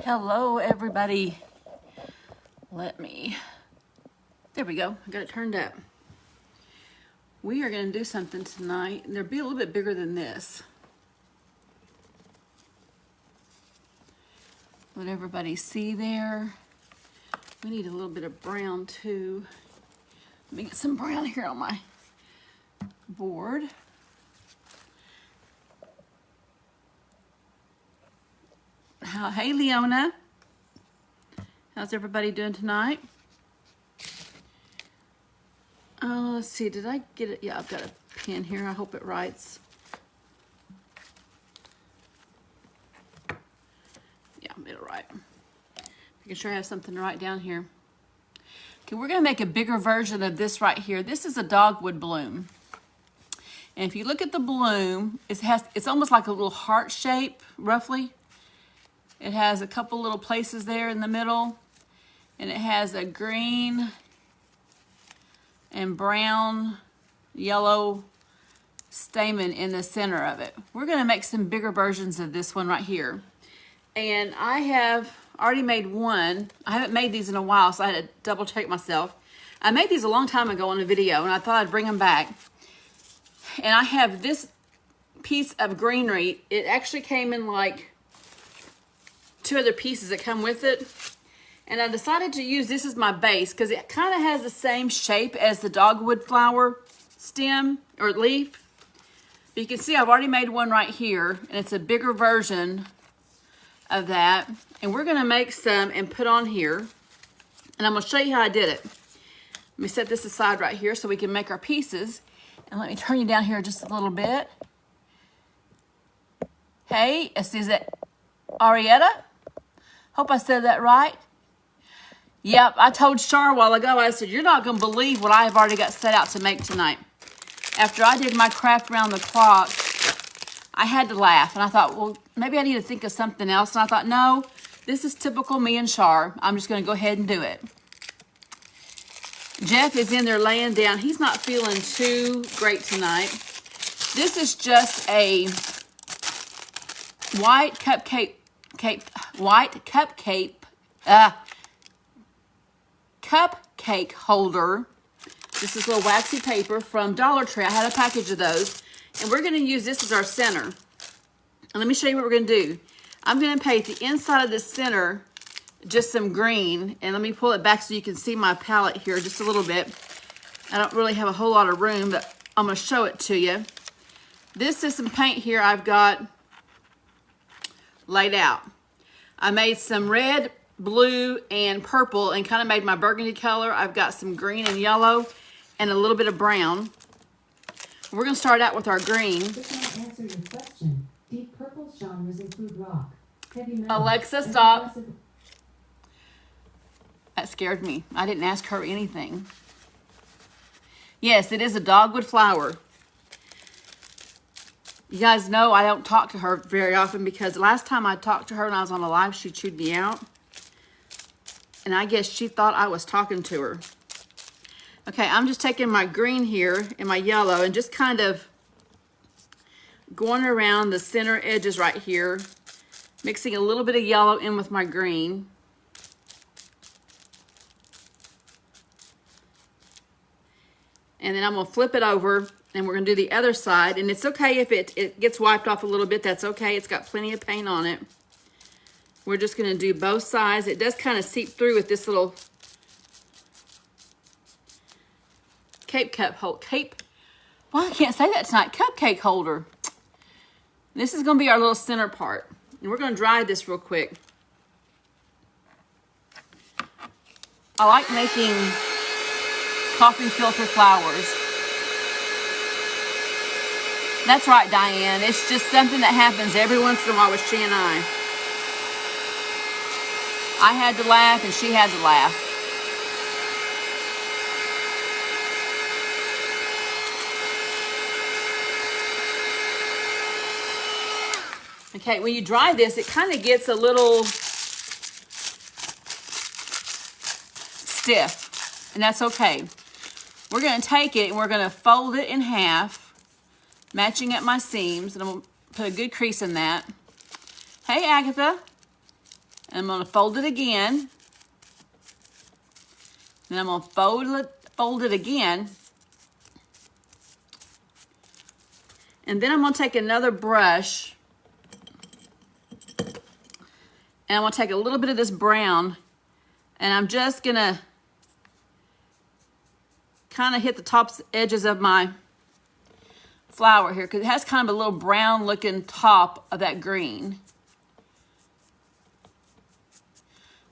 Hello, everybody. There we go. I got it turned up. We are going to do something tonight, and they'll be a little bit bigger than this. Let everybody see there. We need a little bit of brown too. Let me get some brown here on my board. Hey, Leona. How's everybody doing tonight? Let's see, did I get it? Yeah, I've got a pen here. I hope it writes. Yeah, it'll write. Making sure I have something to write down here. Okay, we're gonna make a bigger version of this right here. This is a dogwood bloom. And if you look at the bloom, it's almost like a little heart shape, roughly. It has a couple little places there in the middle, and it has a green and brown, yellow stamen in the center of it. We're gonna make some bigger versions of this one right here. And I have already made one. I haven't made these in a while, so I had to double check myself. I made these a long time ago on a video, and I thought I'd bring them back. And I have this piece of greenery. It actually came in like 2 other pieces that come with it. And I decided to use this as my base because it kind of has the same shape as the dogwood flower stem or leaf. But you can see I've already made one right here, and it's a bigger version of that. And we're gonna make some and put on here. And I'm gonna show you how I did it. Let me set this aside right here so we can make our pieces. And let me turn you down here just a little bit. Hey, is it Arietta? Hope I said that right. Yep, I told Char a while ago, I said, you're not going to believe what I have already got set out to make tonight. After I did my craft round the clock, I had to laugh. And I thought, well, maybe I need to think of something else. And I thought, no, this is typical me and Char. I'm just going to go ahead and do it. Jeff is in there laying down. He's not feeling too great tonight. This is just a white cupcake holder. This is a little waxy paper from Dollar Tree. I had a package of those. And we're going to use this as our center. And let me show you what we're going to do. I'm going to paint the inside of the center just some green. And let me pull it back so you can see my palette here just a little bit. I don't really have a whole lot of room, but I'm going to show it to you. This is some paint here I've got laid out. I made some red, blue, and purple and kind of made my burgundy color. I've got some green and yellow and a little bit of brown. We're going to start out with our green. This might answer your question. Deep purple genres include rock, heavy metal. Alexa, stop. That scared me. I didn't ask her anything. Yes, it is a dogwood flower. You guys know I don't talk to her very often because last time I talked to her when I was on a live, she chewed me out. And I guess she thought I was talking to her. Okay, I'm just taking my green here and my yellow and just kind of going around the center edges right here, mixing a little bit of yellow in with my green. And then I'm gonna flip it over and we're gonna do the other side. And it's okay if it gets wiped off a little bit, that's okay. It's got plenty of paint on it. We're just gonna do both sides. It does kind of seep through with this little well, I can't say that tonight, cupcake holder. This is gonna be our little center part. And we're gonna dry this real quick. I like making coffee filter flowers. That's right, Diane. It's just something that happens every once in a while with she and I. I had to laugh and she had to laugh. Okay, when you dry this, it kind of gets a little stiff, and that's okay. We're going to take it and we're going to fold it in half, matching at my seams, and I'm going to put a good crease in that. Hey, Agatha. And I'm going to fold it again. Then I'm going to fold it again. And then I'm going to take another brush. And I'm going to take a little bit of this brown. And I'm just going to kind of hit the top edges of my flower here, because it has kind of a little brown looking top of that green.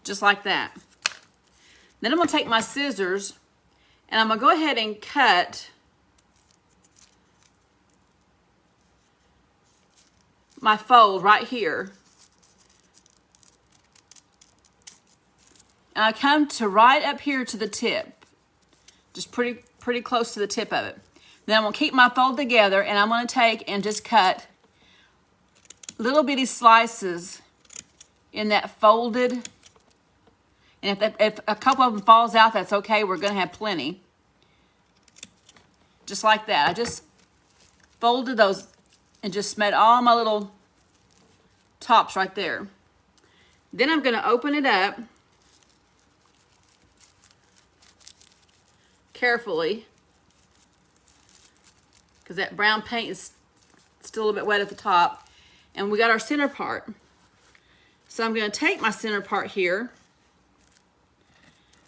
Just like that. Then I'm going to take my scissors and I'm going to go ahead and cut my fold right here. And I come to right up here to the tip. Just pretty close to the tip of it. Then I'm going to keep my fold together and I'm going to take and just cut little bitty slices in that folded. And if a couple of them falls out, that's okay. We're going to have plenty. Just like that. I just folded those and just made all my little tops right there. Then I'm going to open it up carefully, because that brown paint is still a little bit wet at the top. And we got our center part. So I'm going to take my center part here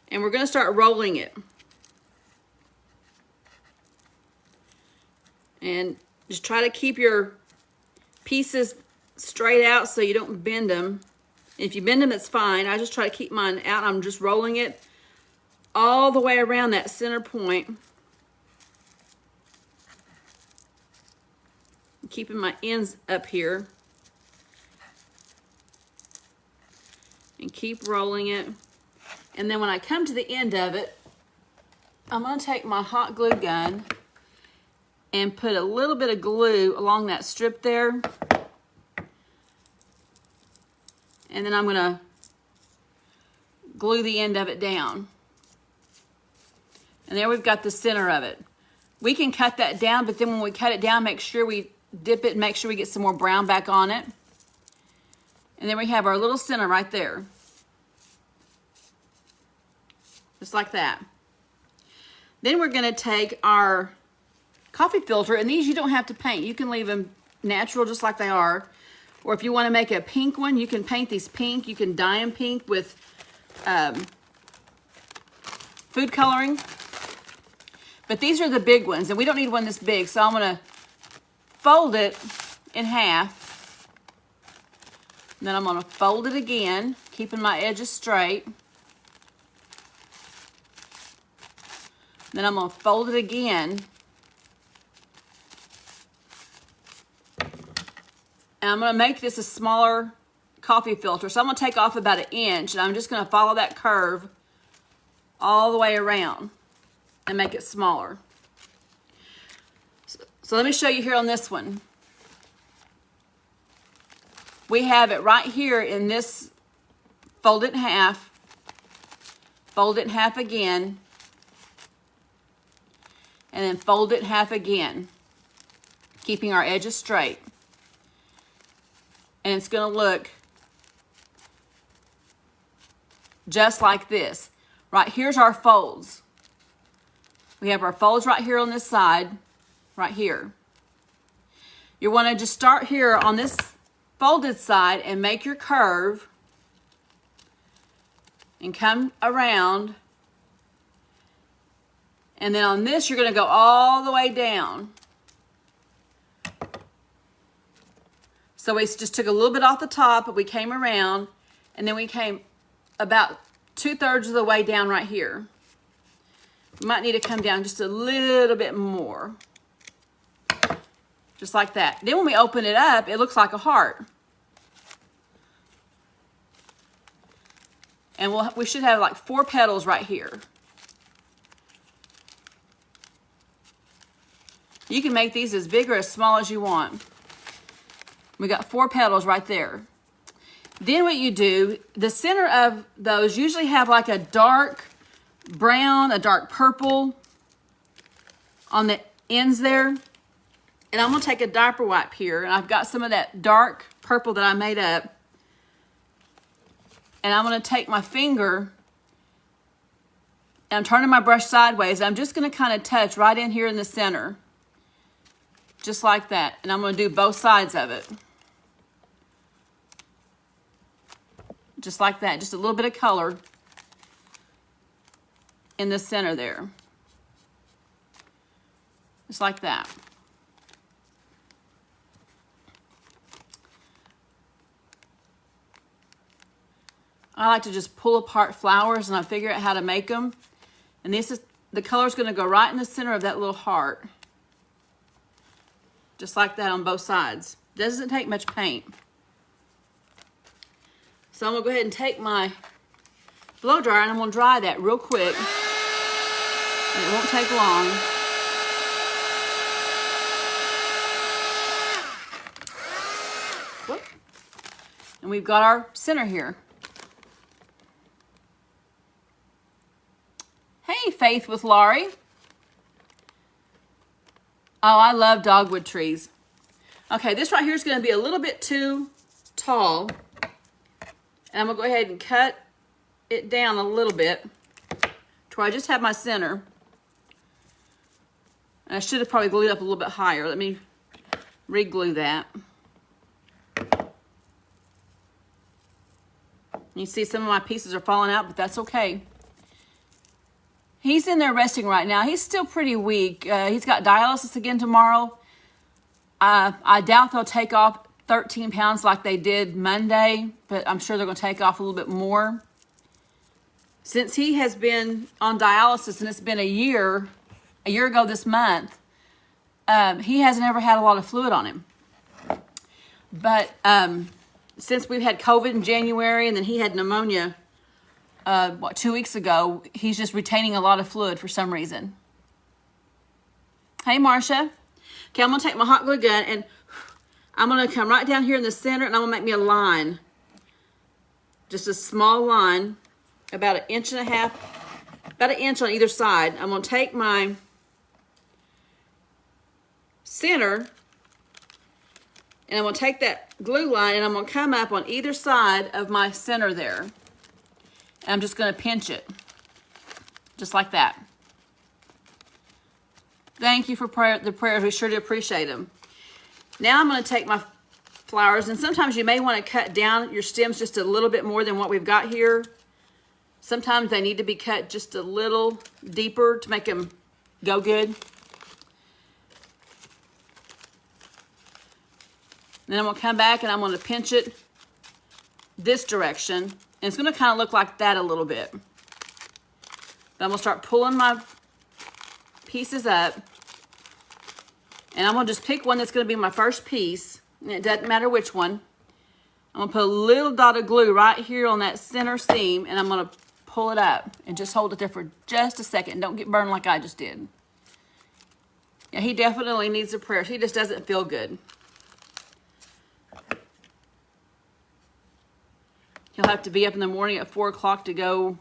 and we're going to start rolling it. And just try to keep your pieces straight out so you don't bend them. If you bend them, that's fine. I just try to keep mine out. I'm just rolling it all the way around that center point. Keeping my ends up here. And keep rolling it. And then when I come to the end of it, I'm going to take my hot glue gun and put a little bit of glue along that strip there. And then I'm going to glue the end of it down. And there we've got the center of it. We can cut that down, but then when we cut it down, make sure we dip it and make sure we get some more brown back on it. And then we have our little center right there. Just like that. Then we're going to take our coffee filter, and these you don't have to paint. You can leave them natural just like they are. Or if you want to make a pink one, you can paint these pink. You can dye them pink with food coloring. But these are the big ones, and we don't need one this big, so I'm going to fold it in half. And then I'm going to fold it again, keeping my edges straight. Then I'm going to fold it again. And I'm going to make this a smaller coffee filter. So I'm going to take off about 1 inch, and I'm just going to follow that curve all the way around and make it smaller. So let me show you here on this one. We have it right here in this, fold it in half, fold it in half again, and then fold it in half again, keeping our edges straight. And it's going to look just like this. Right, here's our folds. We have our folds right here on this side, right here. You want to just start here on this folded side and make your curve and come around. And then on this, you're going to go all the way down. So we just took a little bit off the top, but we came around, and then we came about 2/3 of the way down right here. We might need to come down just a little bit more. Just like that. Then when we open it up, it looks like a heart. And we should have like 4 petals right here. You can make these as big or as small as you want. We got 4 petals right there. Then what you do, the center of those usually have like a dark brown, a dark purple on the ends there. And I'm going to take a diaper wipe here, and I've got some of that dark purple that I made up. And I'm going to take my finger and I'm turning my brush sideways. I'm just going to kind of touch right in here in the center. Just like that. And I'm going to do both sides of it. Just like that. Just a little bit of color in the center there. Just like that. I like to just pull apart flowers and I figure out how to make them. And this is, the color's going to go right in the center of that little heart. Just like that on both sides. Doesn't take much paint. So I'm going to go ahead and take my blow dryer and I'm going to dry that real quick. And it won't take long. Whoop. And we've got our center here. Hey, Faith with Laurie. Oh, I love dogwood trees. Okay, this right here is going to be a little bit too tall. And I'm going to go ahead and cut it down a little bit to where I just have my center. And I should have probably glued up a little bit higher. Let me re-glue that. You see some of my pieces are falling out, but that's okay. He's in there resting right now. He's still pretty weak. He's got dialysis again tomorrow. I doubt they'll take off 13 pounds like they did Monday, but I'm sure they're going to take off a little bit more. Since he has been on dialysis, and it's been a year ago this month, he hasn't ever had a lot of fluid on him. But since we've had COVID in January, and then he had pneumonia 2 weeks ago, he's just retaining a lot of fluid for some reason. Hey, Marcia. Okay, I'm going to take my hot glue gun, and I'm going to come right down here in the center, and I'm going to make me a line. Just a small line, about 1.5 inches, about 1 inch on either side. I'm going to take my center, and I'm going to take that glue line, and I'm going to come up on either side of my center there. And I'm just going to pinch it, just like that. Thank you for the prayers. We sure do appreciate them. Now I'm going to take my flowers, and sometimes you may want to cut down your stems just a little bit more than what we've got here. Sometimes they need to be cut just a little deeper to make them go good. Then I'm going to come back and I'm going to pinch it this direction. And it's going to kind of look like that a little bit. Then I'm going to start pulling my pieces up. And I'm going to just pick one that's going to be my first piece. And it doesn't matter which one. I'm going to put a little dot of glue right here on that center seam. And I'm going to pull it up. And just hold it there for just a second. Don't get burned like I just did. Yeah, he definitely needs a prayer. He just doesn't feel good. He'll have to be up in the morning at 4 o'clock to go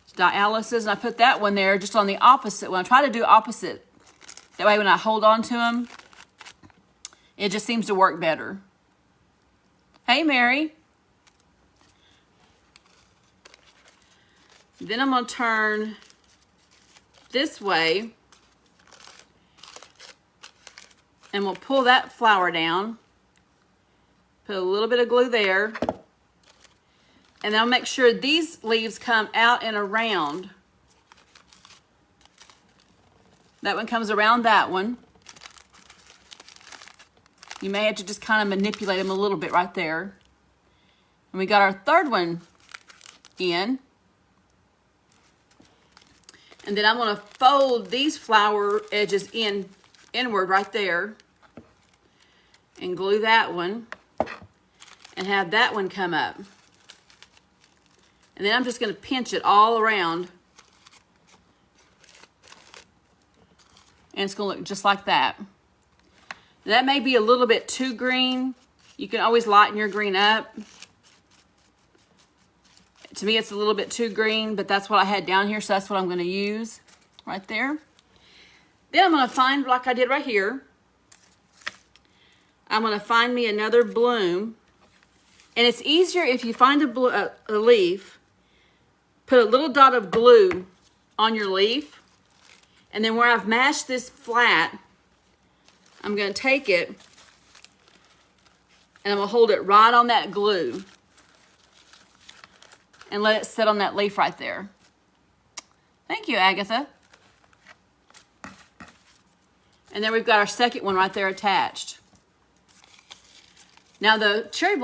to dialysis. And I put that one there just on the opposite one. I try to do opposite. That way when I hold on to him, it just seems to work better. Hey, Mary. Then I'm going to turn this way. And we'll pull that flower down. Put a little bit of glue there. And then I'll make sure these leaves come out and around. That one comes around that one. You may have to just kind of manipulate them a little bit right there. And we got our third one in. And then I'm going to fold these flower edges inward right there. And glue that one. And have that one come up. And then I'm just going to pinch it all around. And it's going to look just like that. That may be a little bit too green. You can always lighten your green up. To me, it's a little bit too green, but that's what I had down here, so that's what I'm going to use right there. Then I'm going to find, like I did right here, I'm going to find me another bloom. And it's easier if you find a leaf, put a little dot of glue on your leaf, and then where I've mashed this flat, I'm going to take it and I'm going to hold it right on that glue and let it sit on that leaf right there. Thank you, Agatha. And then we've got our second one right there attached. Now the cherry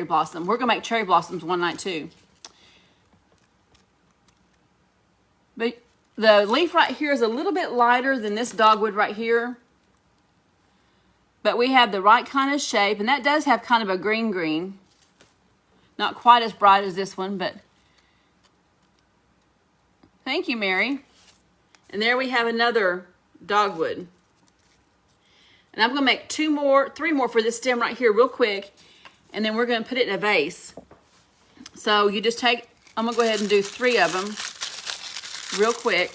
blossom, we're gonna make cherry blossoms one night too. But the leaf right here is a little bit lighter than this dogwood right here. But we have the right kind of shape, and that does have kind of a green. Not quite as bright as this one, but thank you, Mary. And there we have another dogwood. And I'm gonna make three more for this stem right here real quick, and then we're gonna put it in a vase. So you just take, I'm gonna go ahead and do 3 of them real quick.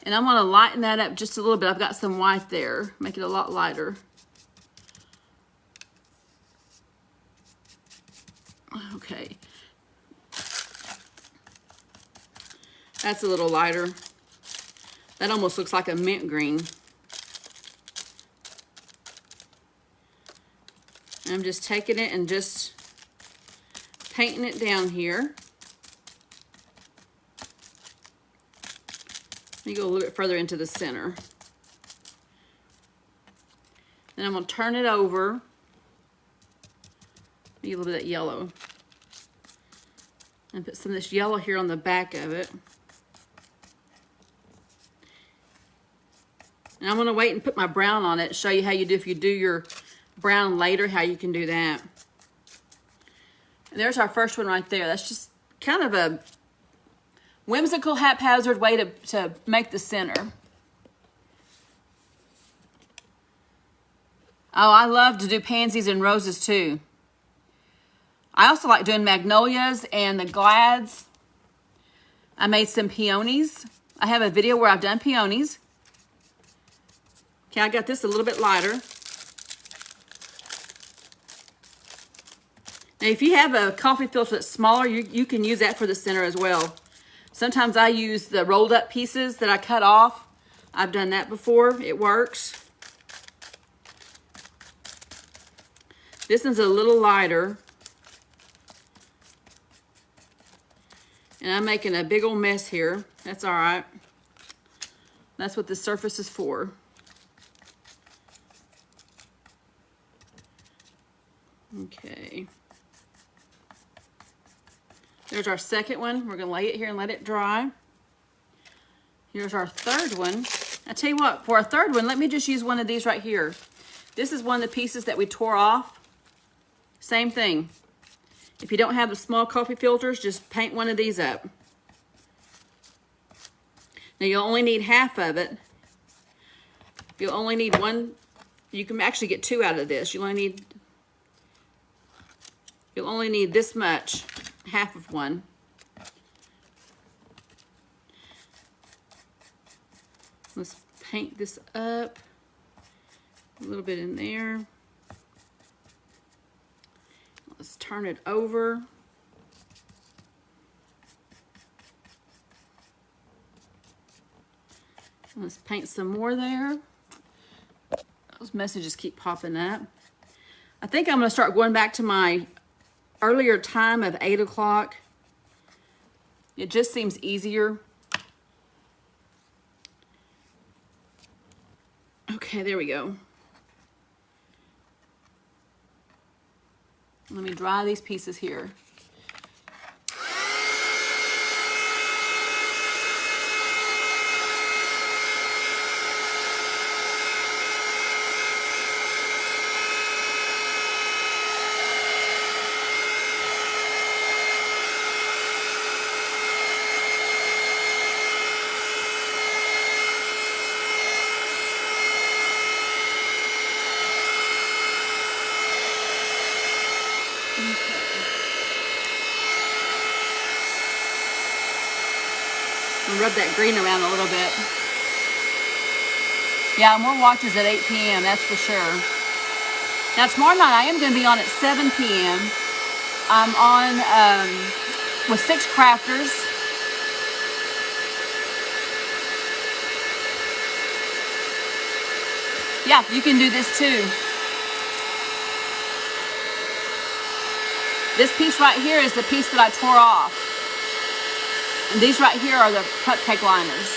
And I'm gonna lighten that up just a little bit. I've got some white there, make it a lot lighter. Okay. That's a little lighter. That almost looks like a mint green. And I'm just taking it and just painting it down here. Let me go a little bit further into the center. Then I'm going to turn it over. Maybe a little bit of that yellow. And put some of this yellow here on the back of it. And I'm going to wait and put my brown on it, show you how you do if you do your brown later, how you can do that. And there's our first one right there. That's just kind of a whimsical, haphazard way to make the center. Oh, I love to do pansies and roses too. I also like doing magnolias and the glads. I made some peonies. I have a video where I've done peonies. Okay, I got this a little bit lighter. Now, if you have a coffee filter that's smaller, you can use that for the center as well. Sometimes I use the rolled up pieces that I cut off. I've done that before. It works. This one's a little lighter. And I'm making a big old mess here. That's all right. That's what this surface is for. Okay. There's our second one. We're gonna lay it here and let it dry. Here's our third one. I tell you what, for our third one, let me just use one of these right here. This is one of the pieces that we tore off. Same thing. If you don't have the small coffee filters, just paint one of these up. Now you'll only need half of it. You'll only need one. You can actually get 2 out of this. You'll only need this much, half of one. Let's paint this up. A little bit in there. Let's turn it over. Let's paint some more there. Those messages keep popping up. I think I'm going to start going back to my earlier time of 8 o'clock. It just seems easier. Okay, there we go. Let me dry these pieces here. Rub that green around a little bit. Yeah, more watches at 8 p.m., that's for sure. Now, tomorrow night, I am going to be on at 7 p.m. I'm on with 6 crafters. Yeah, you can do this too. This piece right here is the piece that I tore off. And these right here are the cupcake liners.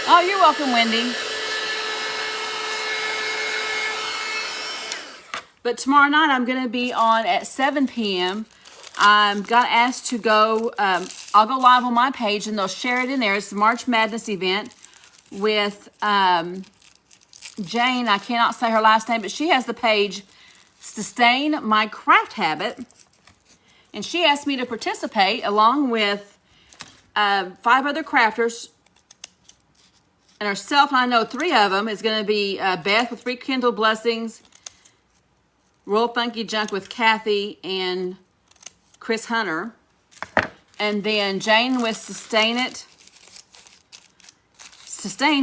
Oh, you're welcome, Wendy. But tomorrow night, I'm going to be on at 7 p.m. I'm got asked to go, I'll go live on my page and they'll share it in there. It's the March Madness event with Jane. I cannot say her last name, but she has the page Sustain My Craft Habit. And she asked me to participate along with 5 other crafters. And herself, and I know 3 of them, is going to be Beth with Rekindle Blessings, Royal Funky Junk with Kathy and Chris Hunter. And then Jane with Sustain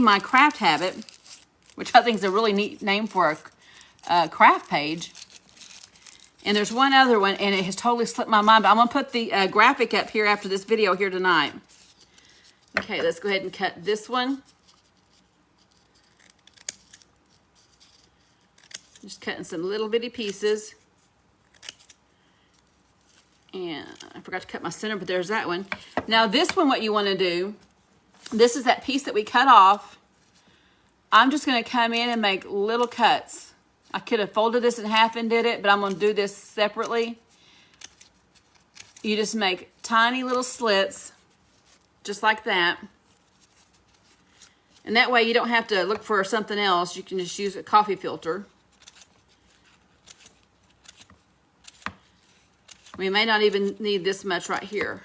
My Craft Habit, which I think is a really neat name for a craft page. And there's one other one, and it has totally slipped my mind, but I'm going to put the graphic up here after this video here tonight. Okay, let's go ahead and cut this one. Just cutting some little bitty pieces. And I forgot to cut my center, but there's that one. Now this one, what you want to do, this is that piece that we cut off. I'm just going to come in and make little cuts. I could have folded this in half and did it, but I'm going to do this separately. You just make tiny little slits, just like that. And that way you don't have to look for something else. You can just use a coffee filter. We may not even need this much right here.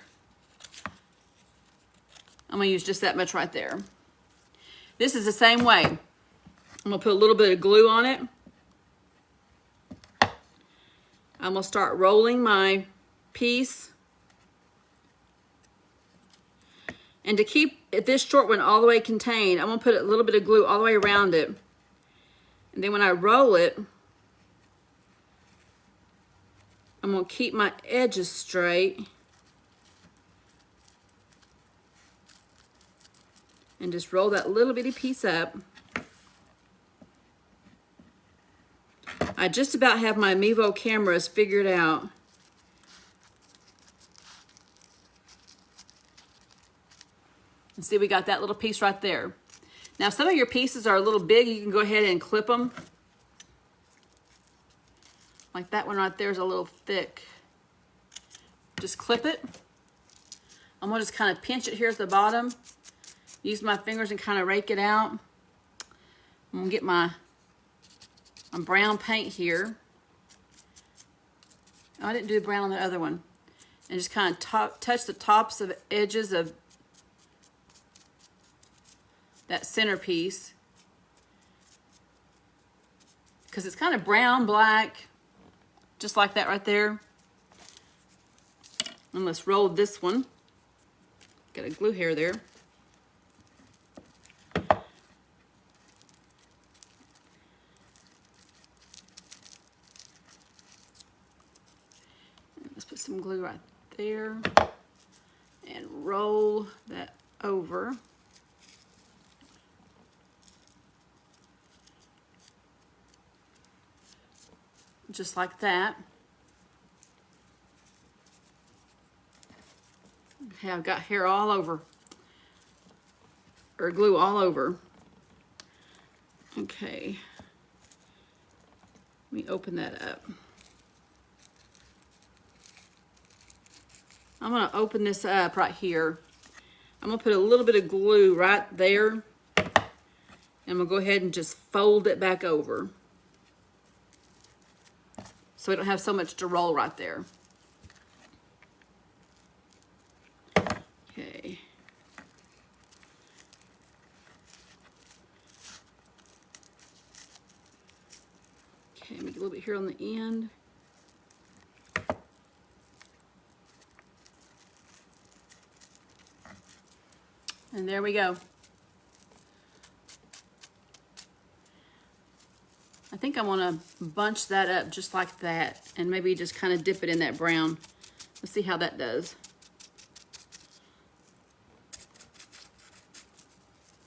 I'm going to use just that much right there. This is the same way. I'm going to put a little bit of glue on it. I'm going to start rolling my piece. And to keep this short one all the way contained, I'm going to put a little bit of glue all the way around it. And then when I roll it, I'm going to keep my edges straight. And just roll that little bitty piece up. I just about have my Mevo cameras figured out. And see, we got that little piece right there. Now, some of your pieces are a little big. You can go ahead and clip them. Like that one right there is a little thick. Just clip it. I'm going to just kind of pinch it here at the bottom. Use my fingers and kind of rake it out. I'm going to get my brown paint here. Oh, I didn't do brown on the other one. And just kind of touch the tops of edges of that centerpiece. Because it's kind of brown, black, just like that right there. And let's roll this one. Got a glue hair there. Let's put some glue right there and roll that over. Just like that. Okay, I've got hair all over, or glue all over. Okay, let me open that up. I'm going to open this up right here. I'm going to put a little bit of glue right there. And I'm going to go ahead and just fold it back over. So we don't have so much to roll right there. Okay. Okay, make a little bit here on the end. And there we go. think I want to bunch that up just like that and maybe just kind of dip it in that brown. Let's see how that does.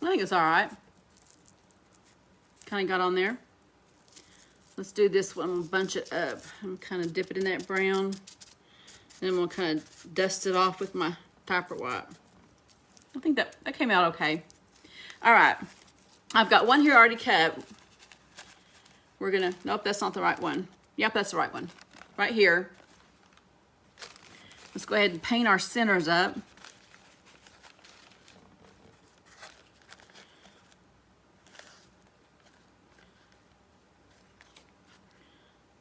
I think it's all right. Kind of got on there. Let's do this one. We'll bunch it up. I'm kind of dip it in that brown. Then we'll kind of dust it off with my diaper wipe. I think that came out okay. All right. I've got one here already cut. We're gonna, nope, that's not the right one. Yep, that's the right one. Right here. Let's go ahead and paint our centers up.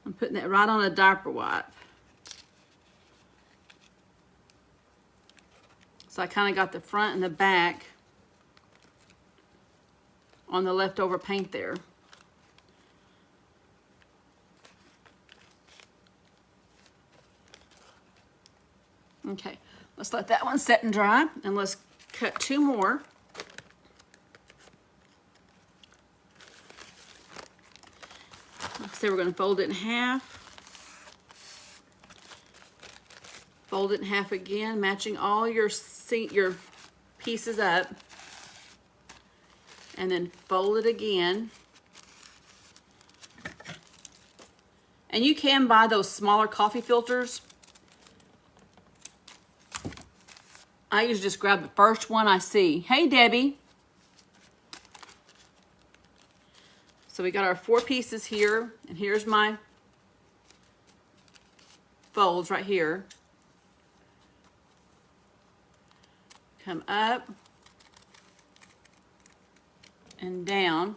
I'm putting it right on a diaper wipe. So I kind of got the front and the back on the leftover paint there. Okay, let's let that one set and dry, and let's cut two more. Like I said, we're going to fold it in half. Fold it in half again, matching all your pieces up. And then fold it again. And you can buy those smaller coffee filters. I usually just grab the first one I see. Hey, Debbie. So we got our 4 pieces here, and here's my folds right here. Come up and down.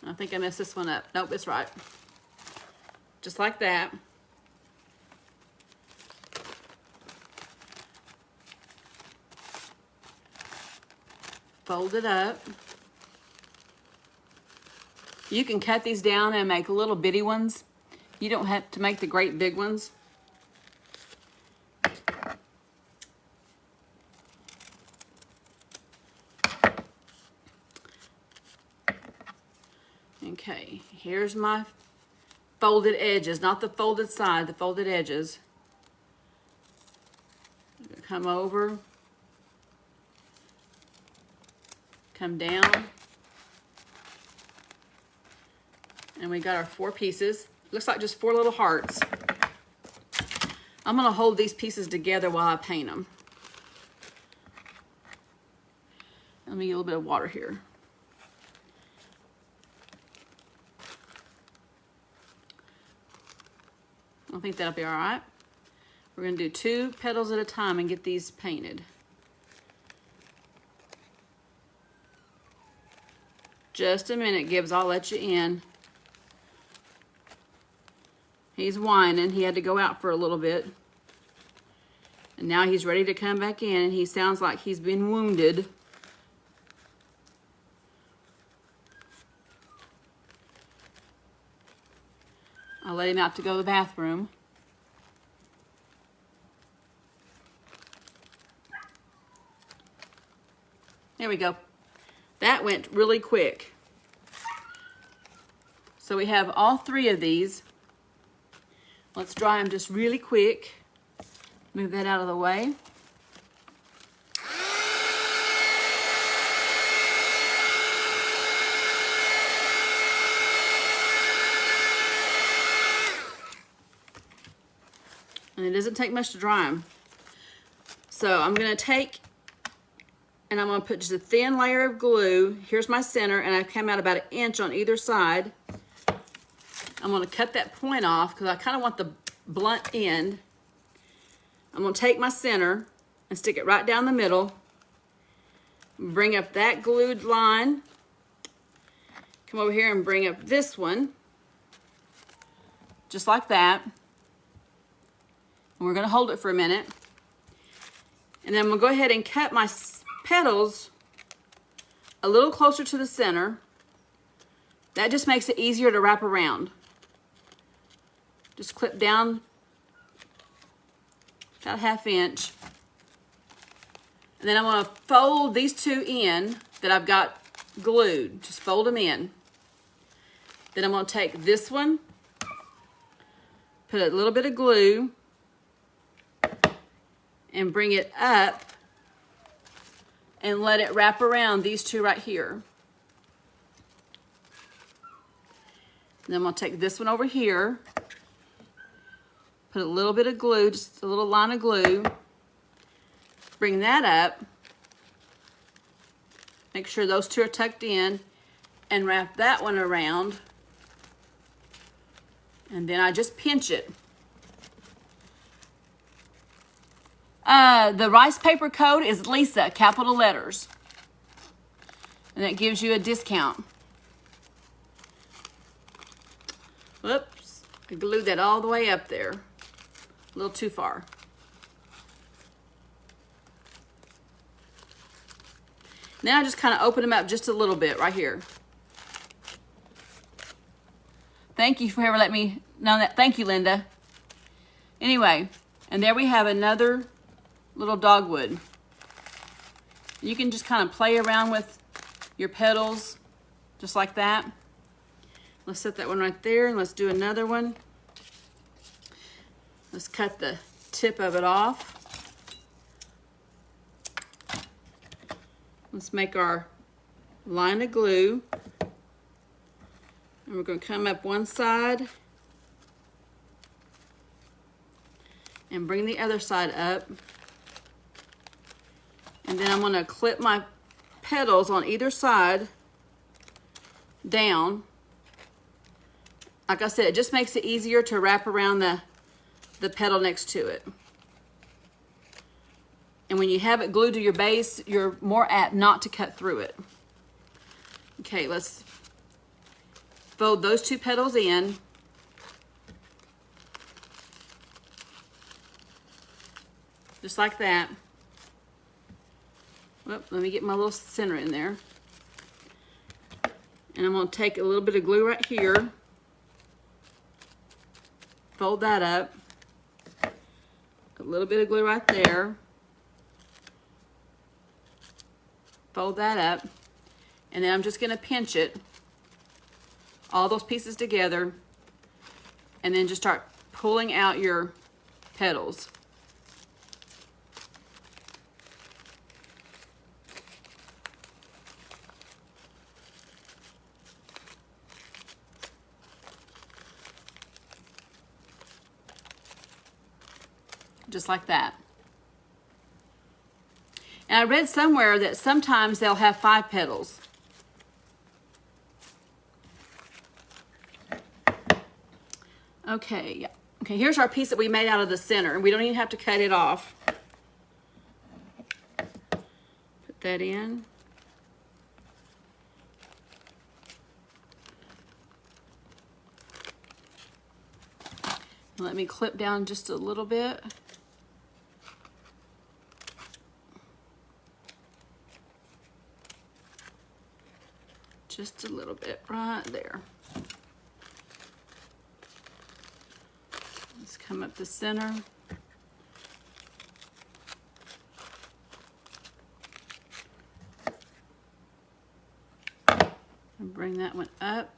I think I messed this one up. Nope, it's right. Just like that. Fold it up. You can cut these down and make little bitty ones. You don't have to make the great big ones. Okay, here's my folded edges, not the folded side, the folded edges. Come over. Come down, and we got our 4 pieces. Looks like just 4 little hearts. I'm gonna hold these pieces together while I paint them. Let me get a little bit of water here. I think that'll be all right. We're gonna do 2 petals at a time and get these painted. Just a minute, Gibbs, I'll let you in. He's whining. He had to go out for a little bit. And now he's ready to come back in, and he sounds like he's been wounded. I'll let him out to go to the bathroom. There we go. That went really quick. So we have all 3 of these. Let's dry them just really quick. Move that out of the way. And it doesn't take much to dry them. So I'm going to take, and I'm going to put just a thin layer of glue. Here's my center, and I come out about 1 inch on either side. I'm going to cut that point off because I kind of want the blunt end. I'm going to take my center and stick it right down the middle. Bring up that glued line. Come over here and bring up this one. Just like that. And we're going to hold it for a minute. And then I'm going to go ahead and cut my petals a little closer to the center. That just makes it easier to wrap around. Just clip down about 1/2 inch. And then I'm going to fold these 2 in that I've got glued. Just fold them in. Then I'm going to take this one, put a little bit of glue, and bring it up and let it wrap around these two right here. Then I'm going to take this one over here, put a little bit of glue, just a little line of glue, bring that up, make sure those two are tucked in, and wrap that one around. And then I just pinch it. The rice paper code is Lisa, capital letters. And that gives you a discount. Whoops, I glued that all the way up there. A little too far. Now I just kind of open them up just a little bit right here. Thank you for ever letting me know that. Thank you, Linda. Anyway, and there we have another little dogwood. You can just kind of play around with your petals just like that. Let's set that one right there and let's do another one. Let's cut the tip of it off. Let's make our line of glue. And we're going to come up one side and bring the other side up. And then I'm going to clip my petals on either side down. Like I said, it just makes it easier to wrap around the petal next to it. And when you have it glued to your base, you're more apt not to cut through it. Okay, let's fold those two petals in. Just like that. Whoop, let me get my little center in there. And I'm going to take a little bit of glue right here. Fold that up. A little bit of glue right there. Fold that up. And then I'm just going to pinch it. All those pieces together, and then just start pulling out your petals. Just like that. And I read somewhere that sometimes they'll have 5 petals. Okay, yeah. Okay, here's our piece that we made out of the center. We don't even have to cut it off. Put that in. Let me clip down just a little bit. Just a little bit right there. Let's come up the center. And bring that one up.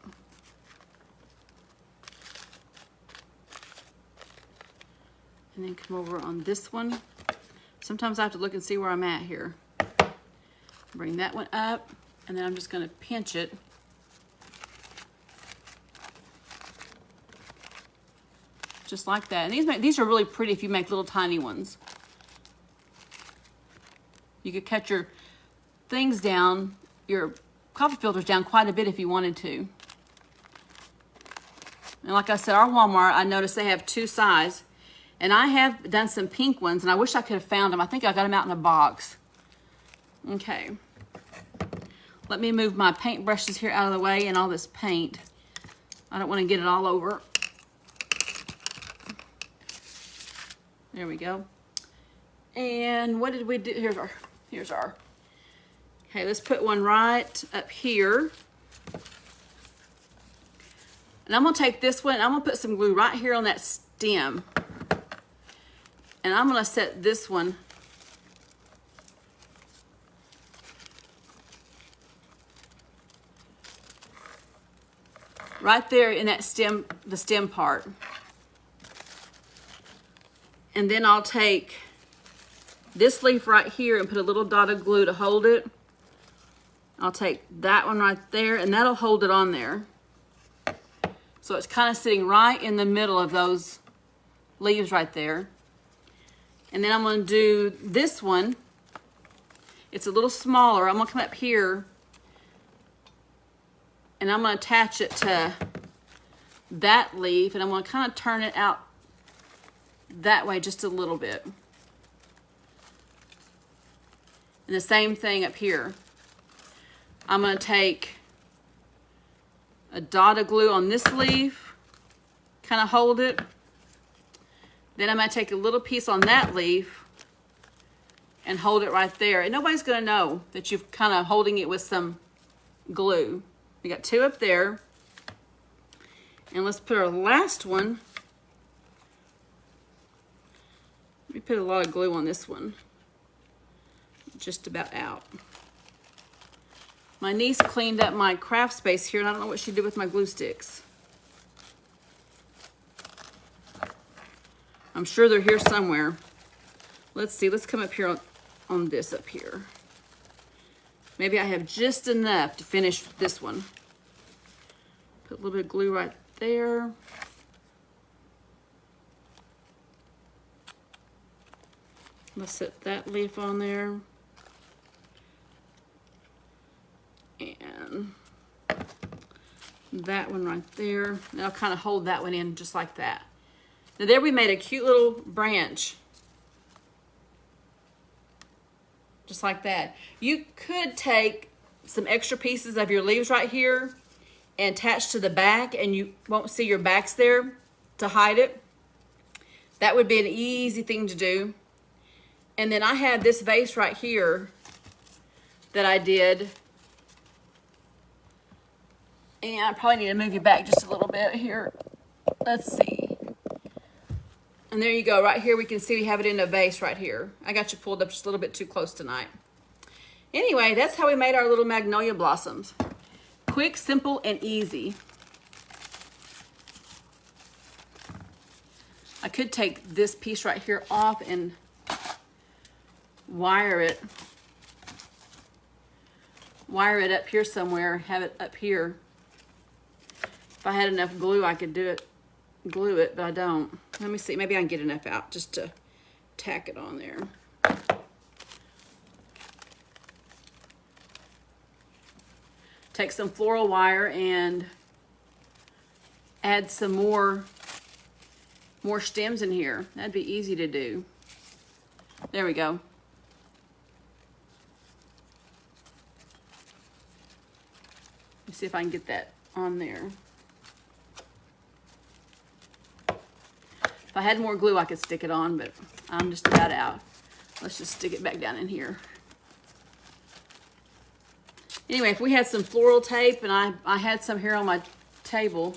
And then come over on this one. Sometimes I have to look and see where I'm at here. Bring that one up, and then I'm just going to pinch it. Just like that. And these are really pretty if you make little tiny ones. You could cut your things down, your coffee filters down quite a bit if you wanted to. And like I said, our Walmart, I noticed they have 2 sizes. And I have done some pink ones, and I wish I could have found them. I think I got them out in a box. Okay. Let me move my paint brushes here out of the way and all this paint. I don't want to get it all over. There we go. And what did we do? Here's our. Okay, let's put one right up here. And I'm going to take this one, and I'm going to put some glue right here on that stem. And I'm going to set this one right there in that stem, the stem part. And then I'll take this leaf right here and put a little dot of glue to hold it. I'll take that one right there, and that'll hold it on there. So it's kind of sitting right in the middle of those leaves right there. And then I'm going to do this one. It's a little smaller. I'm going to come up here and I'm going to attach it to that leaf, and I'm going to kind of turn it out that way just a little bit. And the same thing up here. I'm going to take a dot of glue on this leaf, kind of hold it. Then I'm going to take a little piece on that leaf and hold it right there. And nobody's going to know that you're kind of holding it with some glue. We got two up there. And let's put our last one. Let me put a lot of glue on this one. Just about out. My niece cleaned up my craft space here, and I don't know what she did with my glue sticks. I'm sure they're here somewhere. Let's see, let's come up here on this up here. Maybe I have just enough to finish this one. Put a little bit of glue right there. Let's set that leaf on there. And that one right there. And I'll kind of hold that one in just like that. Now there we made a cute little branch. Just like that. You could take some extra pieces of your leaves right here and attach to the back, and you won't see your backs there to hide it. That would be an easy thing to do. And then I have this vase right here that I did. And I probably need to move you back just a little bit here. Let's see. And there you go. Right here we can see we have it in a vase right here. I got you pulled up just a little bit too close tonight. Anyway, that's how we made our little magnolia blossoms. Quick, simple, and easy. I could take this piece right here off and wire it up here somewhere, have it up here. If I had enough glue, I could glue it, but I don't. Let me see, maybe I can get enough out just to tack it on there. Take some floral wire and add some more stems in here. That'd be easy to do. There we go. Let's see if I can get that on there. If I had more glue, I could stick it on, but I'm just about out. Let's just stick it back down in here. Anyway, if we had some floral tape, and I had some here on my table,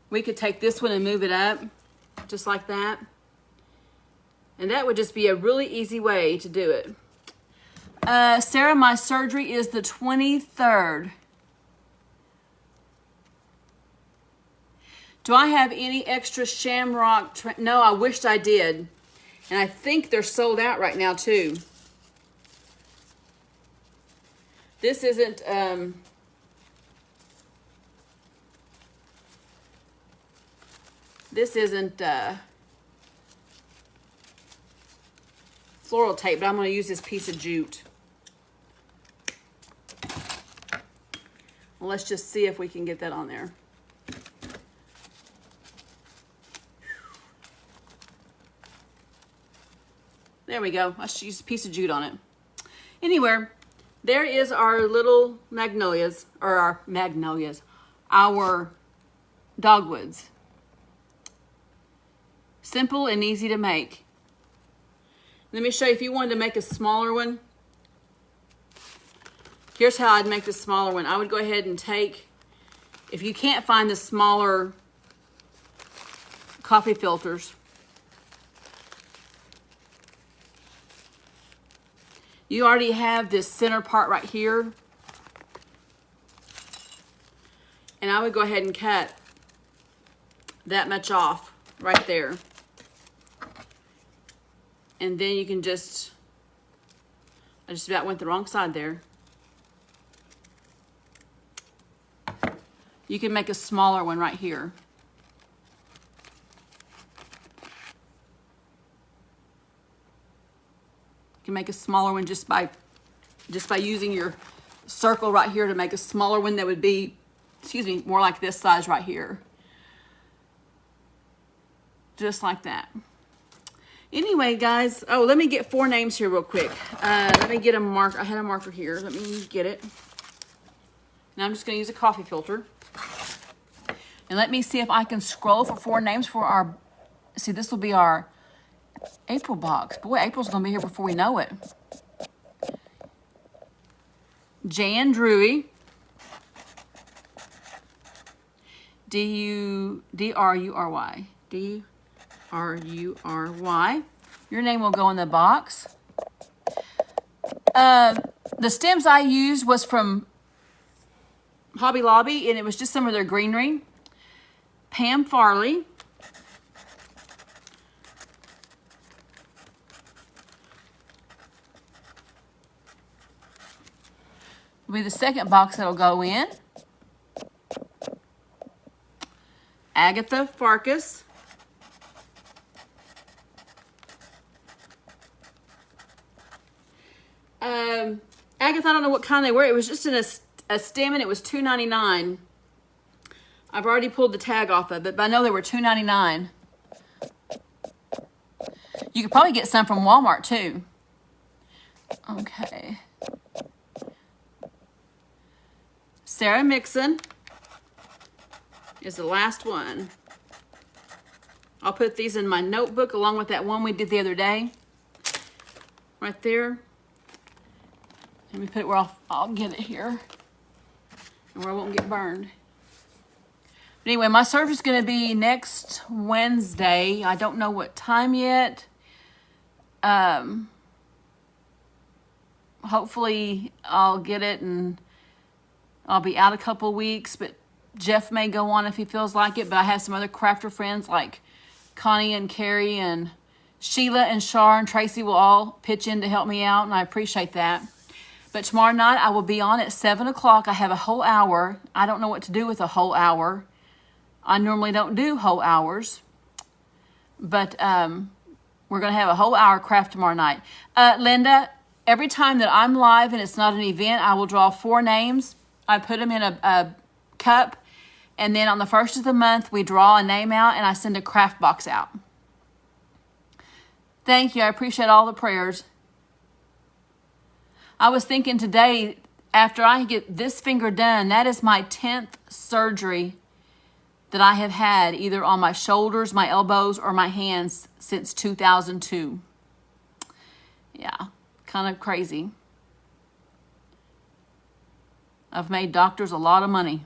we could take this one and move it up, just like that. And that would just be a really easy way to do it. Sarah, my surgery is the 23rd. Do I have any extra shamrock? No, I wished I did. And I think they're sold out right now too. This isn't, floral tape, but I'm going to use this piece of jute. Well, let's just see if we can get that on there. There we go. I should use a piece of jute on it. Anywhere, there is our little magnolias, or our dogwoods. Simple and easy to make. Let me show you, if you wanted to make a smaller one, here's how I'd make the smaller one. I would go ahead and take, if you can't find the smaller coffee filters, you already have this center part right here. And I would go ahead and cut that much off right there. And then you can just, I just about went the wrong side there. You can make a smaller one right here. You can make a smaller one just by using your circle right here to make a smaller one that would be, excuse me, more like this size right here. Just like that. Anyway, guys, oh, let me get 4 names here real quick. Let me get a marker. I had a marker here. Let me get it. Now I'm just going to use a coffee filter. And let me see if I can scroll for 4 names for our, see, this will be our April box. Boy, April's going to be here before we know it. Jan Drury. D-R-U-R-Y. D-R-U-R-Y. Your name will go in the box. The stems I used was from Hobby Lobby, and it was just some of their greenery. Pam Farley. Will be the second box that'll go in. Agatha Farkas. Agatha, I don't know what kind they were. It was just in a stem, and it was $2.99. I've already pulled the tag off of it, but I know they were $2.99. You could probably get some from Walmart too. Okay. Sarah Mixon is the last one. I'll put these in my notebook along with that one we did the other day. Right there. Let me put it where I'll get it here. And where I won't get burned. But anyway, my surgery's going to be next Wednesday. I don't know what time yet. Hopefully I'll get it and I'll be out a couple weeks, but Jeff may go on if he feels like it. But I have some other crafter friends like Connie and Carrie and Sheila and Shar and Tracy will all pitch in to help me out, and I appreciate that. But tomorrow night I will be on at 7 o'clock. I have a whole hour. I don't know what to do with a whole hour. I normally don't do whole hours. But we're going to have a whole hour craft tomorrow night. Linda, every time that I'm live and it's not an event, I will draw 4 names. I put them in a cup. And then on the first of the month, we draw a name out and I send a craft box out. Thank you. I appreciate all the prayers. I was thinking today, after I get this finger done, that is my 10th surgery that I have had, either on my shoulders, my elbows, or my hands since 2002. Yeah, kind of crazy. I've made doctors a lot of money.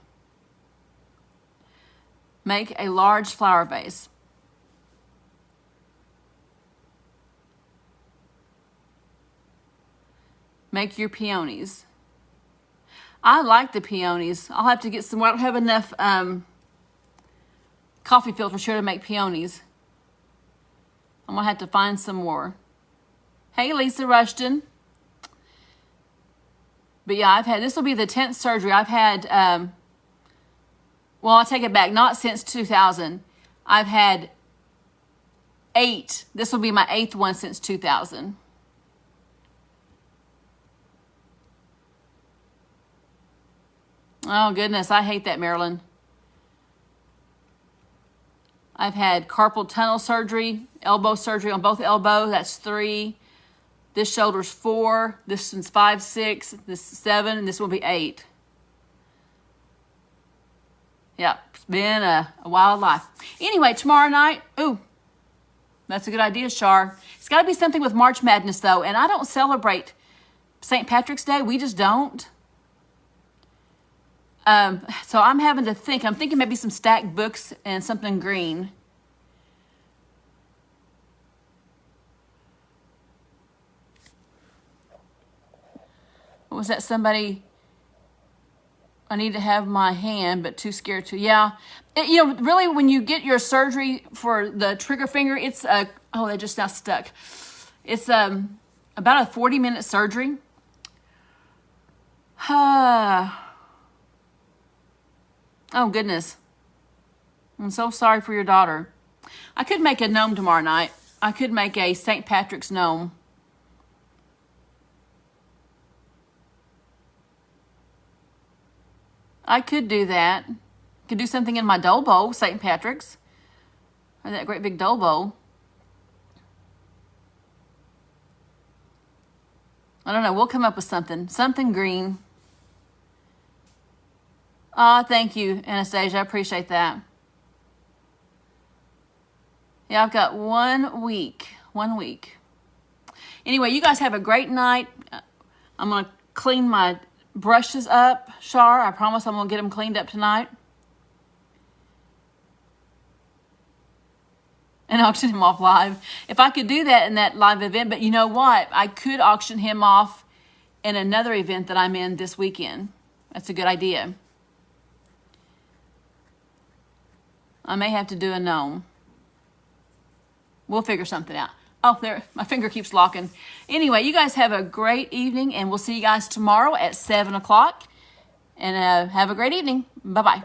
Make a large flower vase. Make your peonies. I like the peonies. I'll have to get some. I don't have enough coffee filters here to make peonies. I'm going to have to find some more. Hey, Lisa Rushton. But yeah, this will be the 10th surgery. I've had, well, I'll take it back. Not since 2000. I've had 8. This will be my 8th one since 2000. Oh, goodness. I hate that, Marilyn. I've had carpal tunnel surgery, elbow surgery on both elbows. That's 3. This shoulder's 4. This one's 5, 6. This is 7. And this will be 8. Yeah, it's been a wild life. Anyway, tomorrow night. Ooh, that's a good idea, Shar. It's got to be something with March Madness, though. And I don't celebrate St. Patrick's Day. We just don't. So I'm having to think. I'm thinking maybe some stacked books and something green. What was that? Somebody I need to have my hand, but too scared to. Yeah. Really, when you get your surgery for the trigger finger, it's oh, they just now stuck. It's about a 40-minute surgery. Oh, goodness. I'm so sorry for your daughter. I could make a gnome tomorrow night. I could make a St. Patrick's gnome. I could do that. Could do something in my dough bowl, St. Patrick's. Or that great big dough bowl. I don't know. We'll come up with something. Something green. Thank you, Anastasia. I appreciate that. Yeah, I've got 1 week. 1 week. Anyway, you guys have a great night. I'm going to clean my brushes up, Shar. I promise I'm going to get them cleaned up tonight. And auction him off live. If I could do that in that live event, but you know what? I could auction him off in another event that I'm in this weekend. That's a good idea. I may have to do a gnome. We'll figure something out. Oh, there, my finger keeps locking. Anyway, you guys have a great evening, and we'll see you guys tomorrow at 7 o'clock. And have a great evening. Bye-bye.